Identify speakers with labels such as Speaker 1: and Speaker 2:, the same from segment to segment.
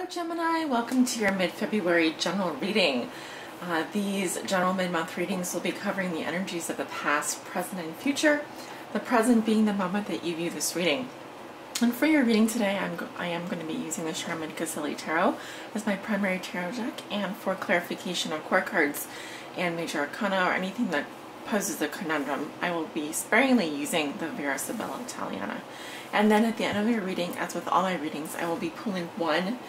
Speaker 1: Hello Gemini, welcome to your mid-February general reading. These general mid-month readings will be covering the energies of the past, present, and future, the present being the moment that you view this reading. And for your reading today, I am going to be using the Sherman-Casilli Tarot as my primary tarot deck, and for clarification of court cards and major arcana or anything that poses a conundrum, I will be sparingly using the Vera Sibilla Italiana. And then at the end of your reading, as with all my readings, I will be pulling one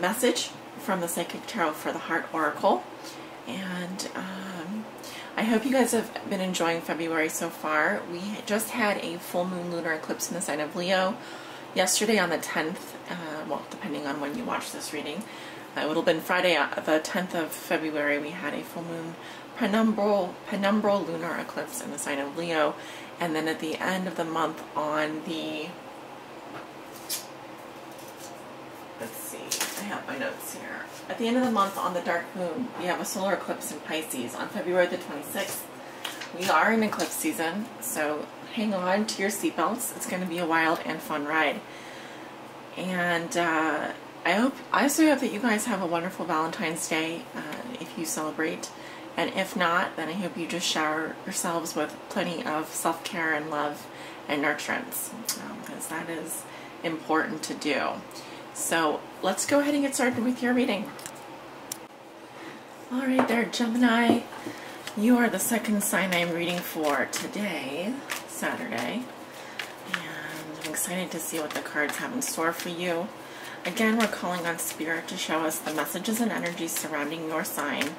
Speaker 1: message from the Psychic Tarot for the Heart Oracle. And I hope you guys have been enjoying February so far. We just had a full moon lunar eclipse in the sign of Leo yesterday on the 10th, well, depending on when you watch this reading. It would have been Friday, the 10th of February, we had a full moon penumbral lunar eclipse in the sign of Leo. And then at the end of the month on the, let's see, I have my notes here. At the end of the month on the dark moon, we have a solar eclipse in Pisces on February the 26th. We are in eclipse season, so hang on to your seatbelts. It's going to be a wild and fun ride. And I also hope that you guys have a wonderful Valentine's Day if you celebrate. And if not, then I hope you just shower yourselves with plenty of self-care and love and nurturance, because that is important to do. So let's go ahead and get started with your reading. All right there, Gemini. You are the second sign I'm reading for today, Saturday. And I'm excited to see what the cards have in store for you. Again, we're calling on Spirit to show us the messages and energies surrounding your sign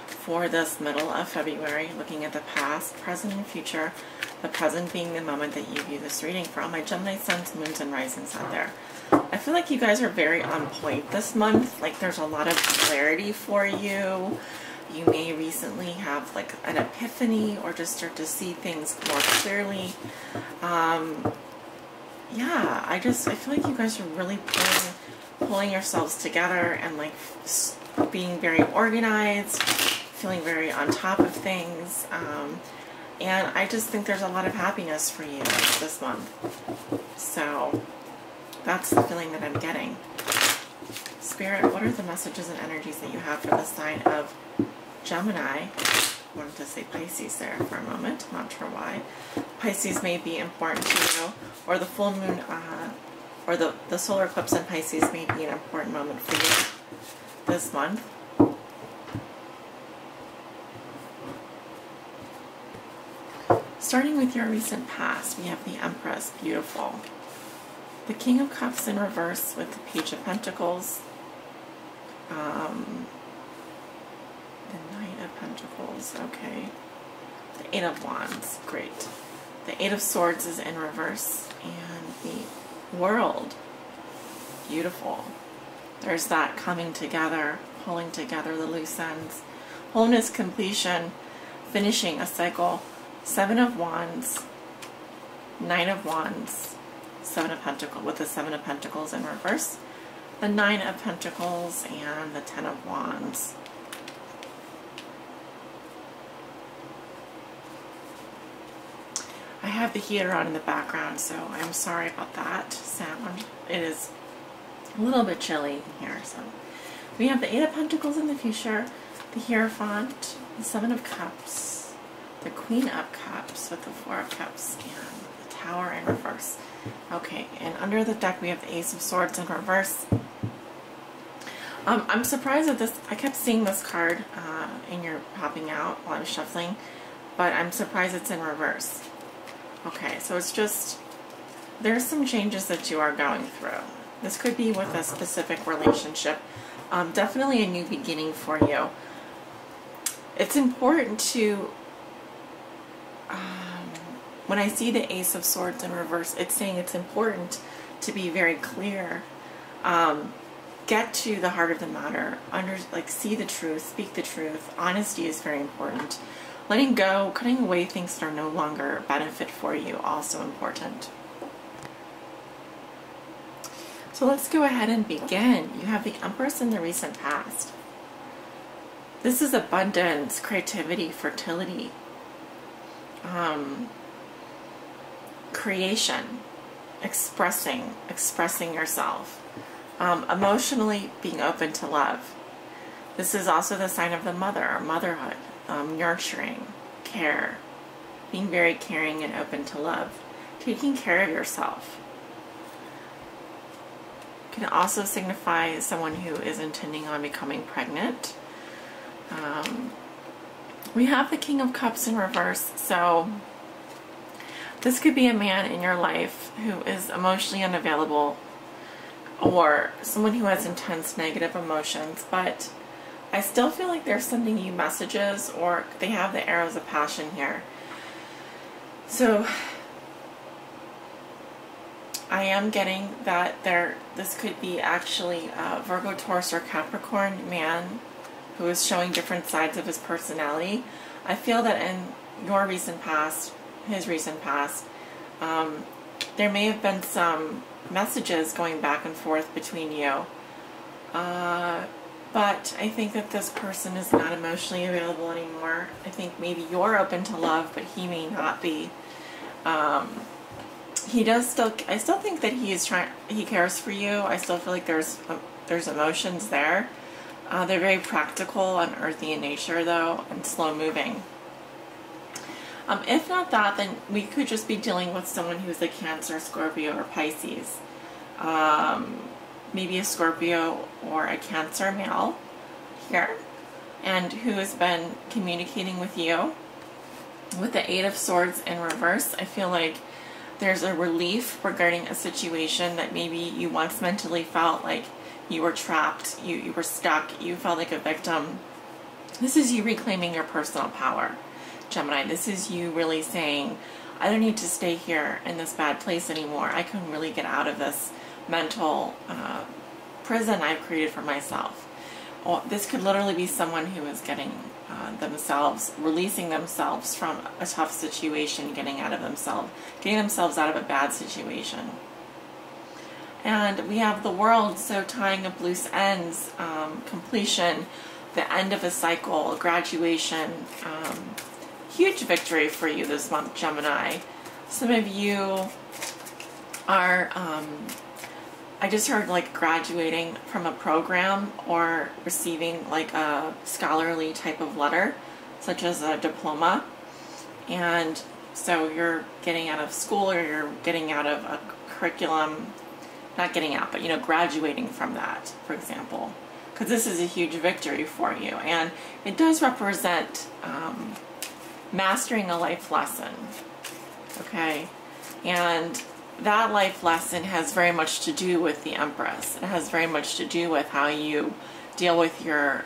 Speaker 1: for this middle of February, looking at the past, present, and future, the present being the moment that you view this reading. For all my Gemini suns, moons, and risings out there, I feel like you guys are very on point this month. Like there's a lot of clarity for you. You may recently have like an epiphany or just start to see things more clearly. Yeah, I feel like you guys are really pulling yourselves together and like being very organized, feeling very on top of things, and I just think there's a lot of happiness for you this month. So that's the feeling that I'm getting. Spirit, what are the messages and energies that you have for the sign of Gemini? I wanted to say Pisces there for a moment, not sure why. Pisces may be important to you, or the full moon, or the solar eclipse in Pisces may be an important moment for you this month. Starting with your recent past, we have the Empress, beautiful. The King of Cups in reverse with the Page of Pentacles. The Knight of Pentacles, okay. The Eight of Wands, great. The Eight of Swords is in reverse. And the World, beautiful. There's that coming together, pulling together the loose ends. Wholeness, completion, finishing a cycle. Seven of Wands, Nine of Wands, Seven of Pentacles, with the Seven of Pentacles in reverse, the Nine of Pentacles, and the Ten of Wands. I have the heater on in the background, so I'm sorry about that sound. It is a little bit chilly in here. So we have the Eight of Pentacles in the future, the Hierophant, the Seven of Cups, the Queen of Cups with the Four of Cups, and the Tower in reverse. Okay, and under the deck we have the Ace of Swords in reverse. I'm surprised at this. I kept seeing this card in your popping out while I was shuffling, but I'm surprised it's in reverse. Okay, so it's just, there's some changes that you are going through. This could be with a specific relationship. Definitely a new beginning for you. It's important to, when I see the Ace of Swords in reverse, it's saying it's important to be very clear. Get to the heart of the matter. See the truth, speak the truth. Honesty is very important. Letting go, cutting away things that are no longer benefit for you, also important. So let's go ahead and begin. You have the Empress in the recent past. This is abundance, creativity, fertility. Creation, expressing yourself, Emotionally being open to love. This is also the sign of the mother, or motherhood, nurturing, care, being very caring and open to love, taking care of yourself. Can also signify someone who is intending on becoming pregnant. We have the King of Cups in reverse, so this could be a man in your life who is emotionally unavailable, or someone who has intense negative emotions, but I still feel like they're sending you messages, or they have the arrows of passion here. So I am getting that this could be actually a Virgo, Taurus, or Capricorn man who is showing different sides of his personality. I feel that in your recent past, his recent past, there may have been some messages going back and forth between you. But I think that this person is not emotionally available anymore. I think maybe you're open to love, but he may not be. I still think that he cares for you. I still feel like there's emotions there. They're very practical and earthy in nature, though, and slow moving. If not that, then we could just be dealing with someone who's a Cancer, Scorpio, or Pisces. Maybe a Scorpio or a Cancer male here, and who has been communicating with you. With the Eight of Swords in reverse, I feel like there's a relief regarding a situation that maybe you once mentally felt like you were trapped, you were stuck, you felt like a victim. This is you reclaiming your personal power, Gemini. This is you really saying, I don't need to stay here in this bad place anymore. I can really get out of this mental prison I've created for myself. This could literally be someone who is getting releasing themselves from a tough situation, getting themselves out of a bad situation. And we have the World, so tying up loose ends, completion, the end of a cycle, graduation. Huge victory for you this month, Gemini. Some of you are, I just heard like graduating from a program or receiving like a scholarly type of letter, such as a diploma. And so you're getting out of school, or you're getting out of a curriculum, not getting out, but graduating from that, for example, because this is a huge victory for you. And it does represent mastering a life lesson, okay? And that life lesson has very much to do with the Empress. It has very much to do with how you deal with your,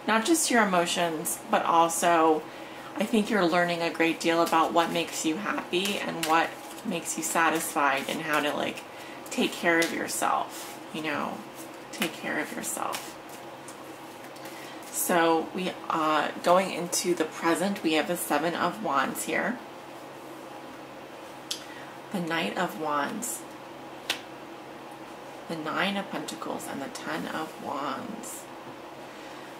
Speaker 1: not just your emotions, but also I think you're learning a great deal about what makes you happy and what makes you satisfied, and how to like take care of yourself, take care of yourself. So we going into the present, we have the Seven of Wands here. The Knight of Wands, the Nine of Pentacles, and the Ten of Wands.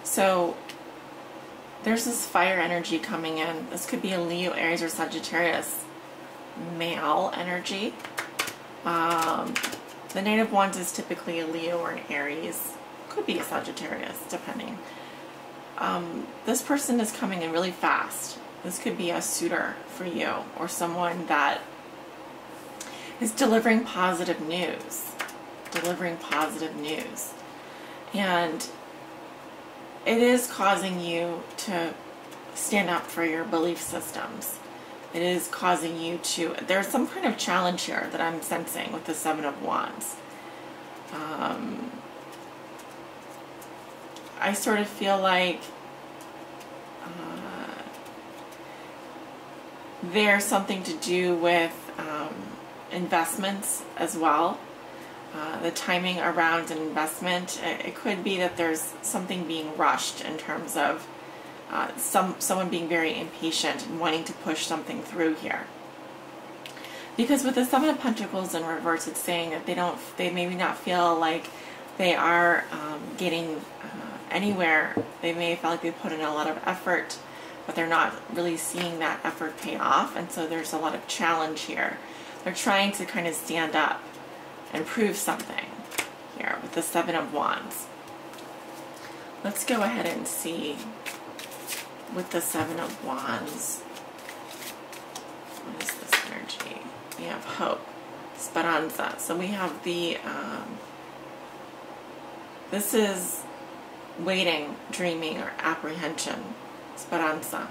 Speaker 1: So there's this fire energy coming in. This could be a Leo, Aries, or Sagittarius male energy. The Knight of Wands is typically a Leo or an Aries. Could be a Sagittarius, depending. This person is coming in really fast. This could be a suitor for you, or someone that is delivering positive news. And it is causing you to stand up for your belief systems. It is causing you to, there's some kind of challenge here that I'm sensing with the Seven of Wands. I sort of feel like there's something to do with investments as well. The timing around an investment, it could be that there's something being rushed in terms of someone being very impatient and wanting to push something through here. Because with the Seven of Pentacles in reverse, it's saying that they maybe not feel like they are getting anywhere. They may feel like they put in a lot of effort, but they're not really seeing that effort pay off, and so there's a lot of challenge here. They're trying to kind of stand up and prove something. here with the Seven of Wands. Let's go ahead and see with the Seven of Wands. What is this energy? We have hope, speranza. So we have the, this is waiting, dreaming, or apprehension, speranza.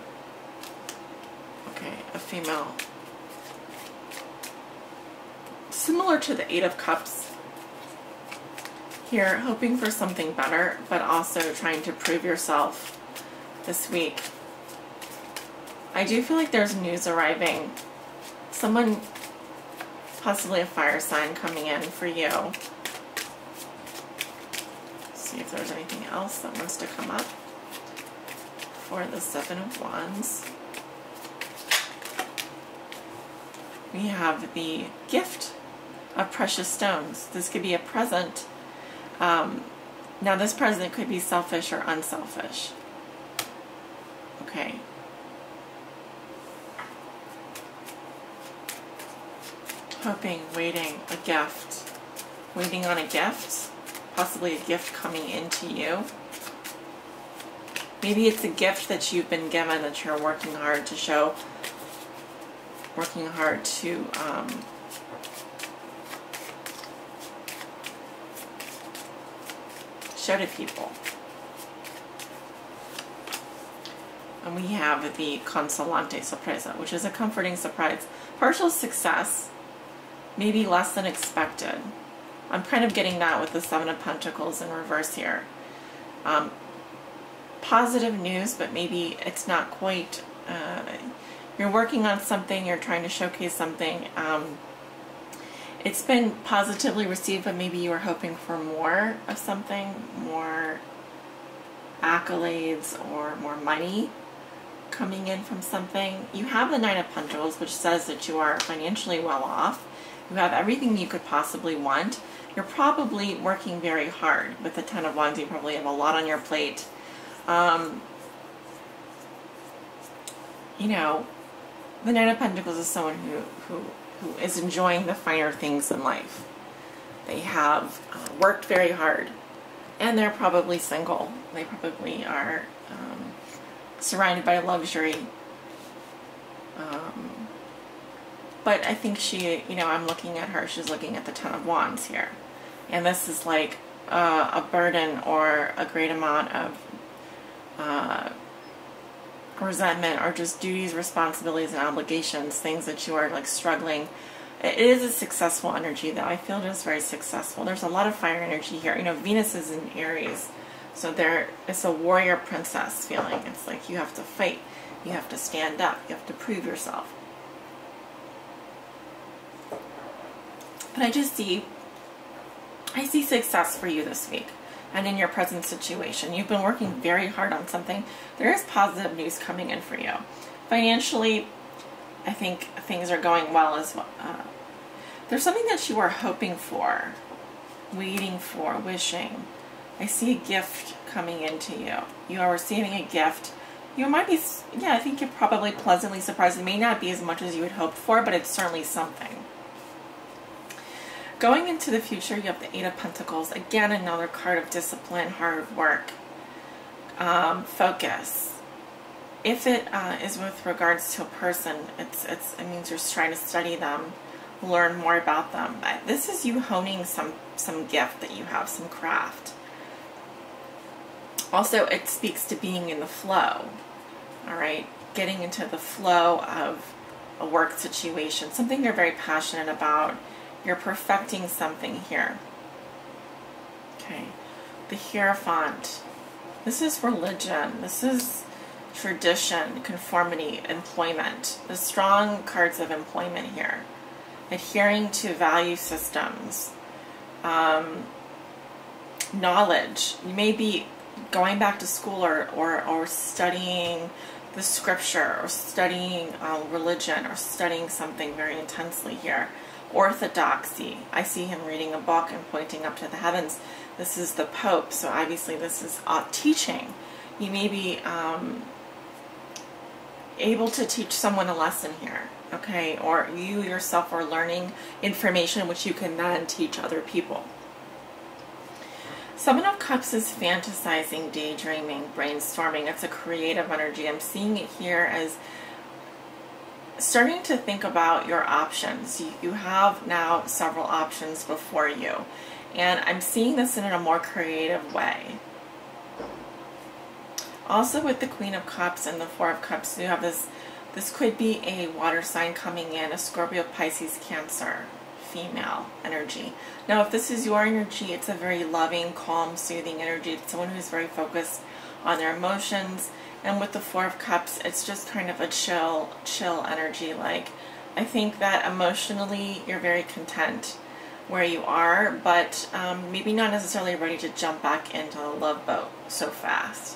Speaker 1: Okay, a female. Similar to the Eight of Cups here, hoping for something better, but also trying to prove yourself this week. I do feel like there's news arriving. Someone, possibly a fire sign, coming in for you. See if there's anything else that wants to come up for the Seven of Wands. We have the gift of precious stones. This could be a present. Now this present could be selfish or unselfish. Okay. Hoping, waiting, a gift. Waiting on a gift. Possibly a gift coming into you. Maybe it's a gift that you've been given that you're working hard to show. Working hard to show to people. And we have the consolante sorpresa, which is a comforting surprise. Partial success, maybe less than expected. I'm kind of getting that with the Seven of Pentacles in reverse here. Positive news, but maybe it's not quite, you're working on something, you're trying to showcase something. It's been positively received, but maybe you were hoping for more of something, more accolades or more money coming in from something. You have the Nine of Pentacles, which says that you are financially well off. You have everything you could possibly want. You're probably working very hard. With the Ten of Wands, you probably have a lot on your plate. You know, the Nine of Pentacles is someone who is enjoying the finer things in life. They have worked very hard, and they're probably single. They probably are surrounded by luxury. But I think she, you know, I'm looking at her, she's looking at the Ten of Wands here. And this is like a burden or a great amount of resentment or just duties, responsibilities, and obligations, things that you are like struggling. It is a successful energy though. I feel it is very successful. There's a lot of fire energy here. You know, Venus is in Aries. So it's a warrior princess feeling. It's like you have to fight. You have to stand up. You have to prove yourself. But I see success for you this week. And in your present situation, you've been working very hard on something. There is positive news coming in for you. Financially, I think things are going well as well. There's something that you are hoping for, waiting for, wishing. I see a gift coming into you. You are receiving a gift. You might be, yeah, I think you're probably pleasantly surprised. It may not be as much as you had hoped for, but it's certainly something. Going into the future, you have the Eight of Pentacles. Again, another card of discipline, hard work, focus. If it is with regards to a person, it means you're trying to study them, learn more about them. This is you honing some gift that you have, some craft. Also, it speaks to being in the flow. All right, getting into the flow of a work situation, something you're very passionate about. You're perfecting something here. Okay. The Hierophant. This is religion. This is tradition, conformity, employment. The strong cards of employment here. Adhering to value systems. Knowledge. You may be going back to school or studying the scripture or studying religion or studying something very intensely here. Orthodoxy. I see him reading a book and pointing up to the heavens. This is the Pope, so obviously this is teaching. You may be able to teach someone a lesson here, okay? Or you yourself are learning information which you can then teach other people. Seven of Cups is fantasizing, daydreaming, brainstorming. It's a creative energy. I'm seeing it here as starting to think about your options. You have now several options before you. And I'm seeing this in a more creative way. Also with the Queen of Cups and the Four of Cups, you have this could be a water sign coming in, a Scorpio, Pisces, Cancer, female energy. Now if this is your energy, it's a very loving, calm, soothing energy. It's someone who's very focused on their emotions. And with the Four of Cups, it's just kind of a chill energy. Like, I think that emotionally you're very content where you are, but maybe not necessarily ready to jump back into the love boat so fast.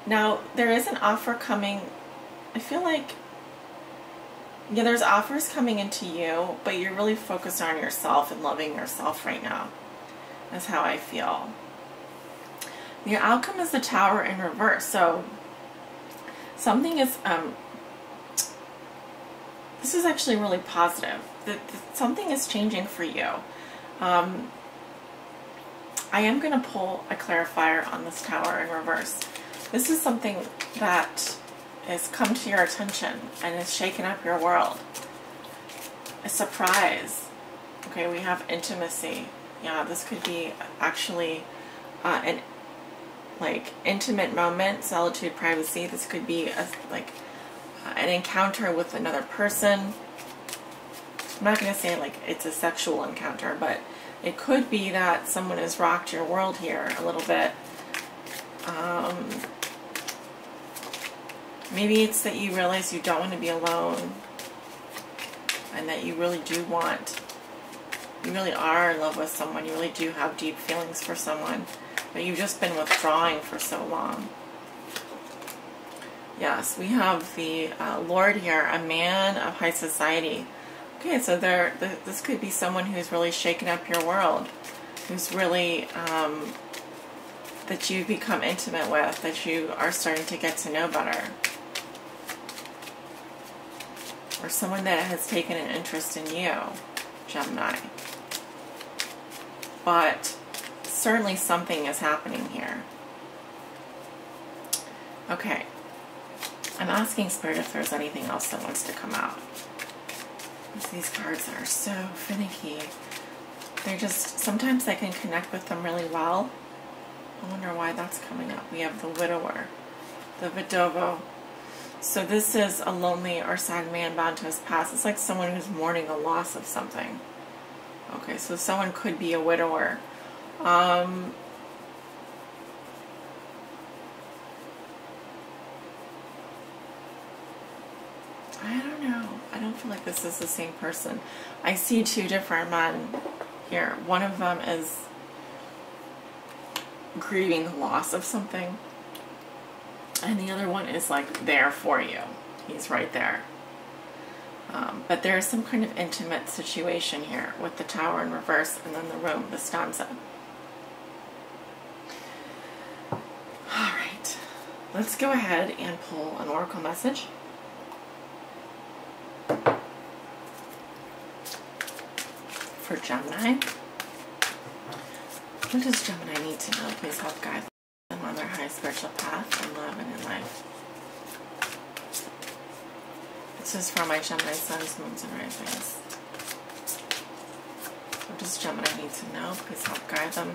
Speaker 1: Now, there is an offer coming. I feel like, yeah, there's offers coming into you, but you're really focused on yourself and loving yourself right now. That's how I feel. The outcome is the Tower in reverse. So something is, this is actually really positive. Something is changing for you. I am going to pull a clarifier on this Tower in reverse. This is something that has come to your attention and has shaken up your world. A surprise. Okay, we have intimacy. Yeah, this could be actually an intimate moment, solitude, privacy. This could be an encounter with another person. I'm not going to say like it's a sexual encounter, but it could be that someone has rocked your world here a little bit. Maybe it's that you realize you don't want to be alone and that you really do want, you really are in love with someone, you really do have deep feelings for someone, but you've just been withdrawing for so long. Yes, we have the Lord here, a man of high society. Okay, so this could be someone who's really shaken up your world, who's really, that you become intimate with, that you are starting to get to know better. Or someone that has taken an interest in you, Gemini. But certainly something is happening here. Okay. I'm asking Spirit if there's anything else that wants to come out. These cards are so finicky. They're just, sometimes I can connect with them really well. I wonder why that's coming up. We have the Widower, the Vidovo. So this is a lonely or sad man bound to his past. It's like someone who's mourning a loss of something. Okay, so someone could be a widower. I don't know. I don't feel like this is the same person. I see two different men here. One of them is grieving the loss of something. And the other one is like there for you. He's right there. But there's some kind of intimate situation here with the Tower in reverse and then the room, the stanza. Alright. Let's go ahead and pull an oracle message. For Gemini. What does Gemini need to know? Please help guide them on their high spiritual path in love and in life. This is for my Gemini suns, moons, and risings. What does Gemini need to know? Please help guide them.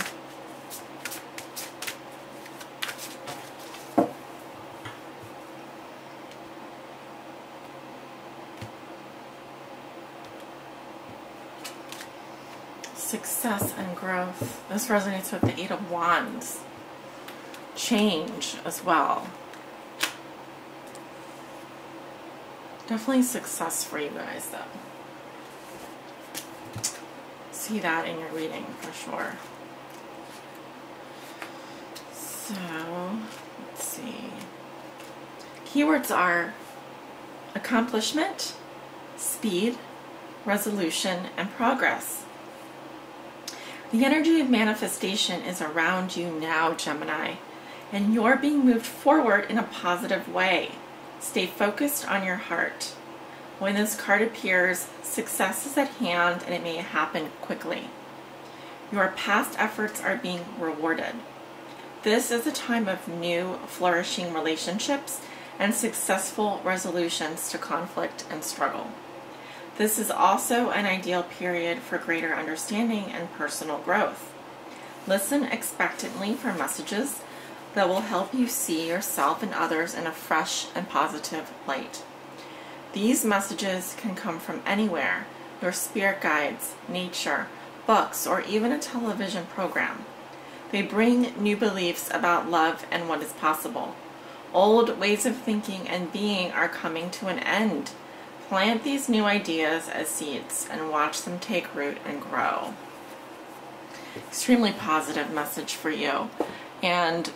Speaker 1: Success and growth. This resonates with the Eight of Wands. Change as well. Definitely success for you guys, though. See that in your reading for sure. So, let's see. Keywords are accomplishment, speed, resolution, and progress. The energy of manifestation is around you now, Gemini, and you're being moved forward in a positive way. Stay focused on your heart. When this card appears, success is at hand and it may happen quickly. Your past efforts are being rewarded. This is a time of new, flourishing relationships and successful resolutions to conflict and struggle. This is also an ideal period for greater understanding and personal growth. Listen expectantly for messages that will help you see yourself and others in a fresh and positive light. These messages can come from anywhere: your spirit guides, nature, books, or even a television program. They bring new beliefs about love and what is possible. Old ways of thinking and being are coming to an end. Plant these new ideas as seeds and watch them take root and grow. Extremely positive message for you. And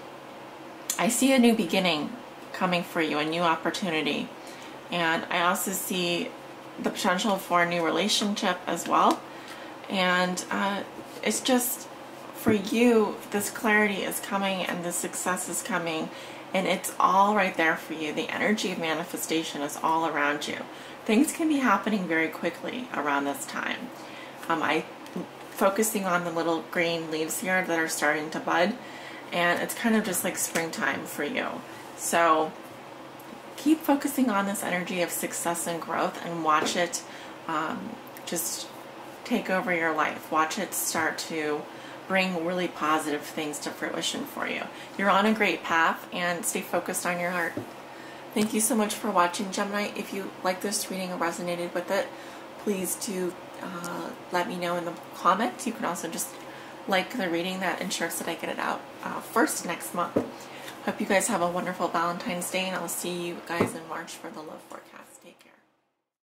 Speaker 1: I see a new beginning coming for you, a new opportunity. And I also see the potential for a new relationship as well. And it's just, for you, this clarity is coming and the success is coming, and it's all right there for you. The energy of manifestation is all around you. Things can be happening very quickly around this time. I'm focusing on the little green leaves here that are starting to bud, and it's kind of just like springtime for you. So keep focusing on this energy of success and growth, and watch it just take over your life. Watch it start to bring really positive things to fruition for you. You're on a great path, and stay focused on your heart. Thank you so much for watching, Gemini. If you like this reading or resonated with it, please do let me know in the comments. You can also just like the reading. That ensures that I get it out first next month. Hope you guys have a wonderful Valentine's Day, and I'll see you guys in March for the love forecast.